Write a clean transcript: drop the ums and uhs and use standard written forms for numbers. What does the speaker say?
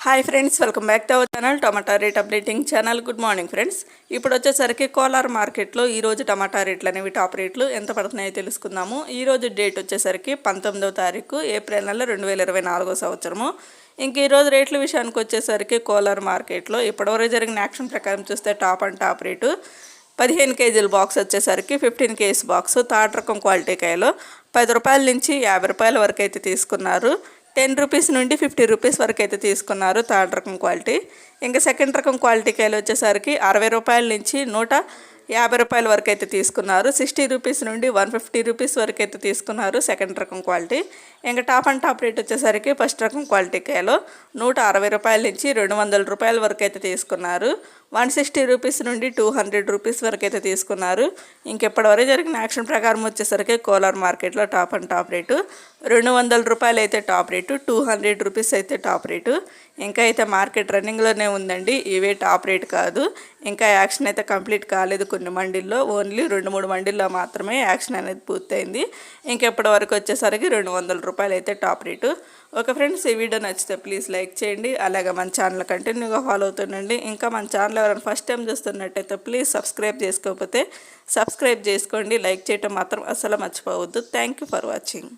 Hi friends, welcome back to our channel tomato rate updating channel. Good morning friends. ఇప్పుడు వచ్చేసరికి కోలార్ మార్కెట్లో ఈరోజు టమాటా రేట్లు అనేవి టాప్ రేట్లు ఎంత పడుతున్నాయో తెలుసుకుందాము. ఈరోజు డేట్ వచ్చేసరికి 19వ తారీఖు ఏప్రిల్ నెల 2024 సంవత్సరము. ఇంక ఈరోజు రేట్ల విషయానికి వచ్చేసరికి కోలార్ మార్కెట్లో ఇప్పటివరకు జరిగిన యాక్షన్ ప్రకారం చూస్తే టాప్ రేటు 15 కేజీల బాక్స్ వచ్చేసరికి 15 కేజీ బాక్స్ థర్డ్ రకం క్వాలిటీ కాయలు 10 రూపాయల నుంచి 50 రూపాయల వరకు అయితే తీసుకున్నారు. 10 రూపీస్ నుండి 50 రూపీస్ వరకు అయితే తీసుకున్నారు థర్డ్ రకం క్వాలిటీ. ఇంకా సెకండ్ రకం క్వాలిటీ కాయలు వచ్చేసరికి 60 రూపాయల నుంచి 150 రూపాయల వరకు అయితే తీసుకున్నారు. 60 రూపీస్ నుండి 150 రూపీస్ వరకు అయితే తీసుకున్నారు సెకండ్ రకం క్వాలిటీ. ఇంకా టాప్ రేట్ వచ్చేసరికి ఫస్ట్ రకం క్వాలిటీ కాయలు 160 రూపాయల నుంచి 200 రూపాయల వరకు అయితే తీసుకున్నారు. 160 రూపీస్ నుండి 200 రూపీస్ వరకు అయితే తీసుకున్నారు. ఇంకెప్పటివరకు జరిగిన యాక్షన్ ప్రకారం వచ్చేసరికి కోలార్ మార్కెట్లో టాప్ రేటు 200 రూపాయలు అయితే టాప్ రేటు, 200 రూపీస్ అయితే టాప్ రేటు. ఇంకా అయితే మార్కెట్ రన్నింగ్లోనే ఉందండి, ఇవే టాప్ రేట్ కాదు. ఇంకా యాక్షన్ అయితే కంప్లీట్ కాలేదు కొన్ని మండీల్లో, ఓన్లీ 2-3 మండీల్లో మాత్రమే యాక్షన్ అనేది పూర్తయింది. ఇంకెప్పటి వరకు వచ్చేసరికి 200 రూపాయలు అయితే టాప్ రేటు. ఓకే ఫ్రెండ్స్, ఈ వీడియో నచ్చితే ప్లీజ్ లైక్ చేయండి, అలాగే మన ఛానల్ కంటిన్యూగా ఫాలో అవుతుండండి. ఇంకా మన ఛానల్ ఎవరైనా ఫస్ట్ టైం చూస్తున్నట్టయితే ప్లీజ్ సబ్స్క్రైబ్ చేసుకోకపోతే సబ్స్క్రైబ్ చేసుకోండి. లైక్ చేయటం మాత్రం అసలు మర్చిపోవద్దు. Thank you for watching.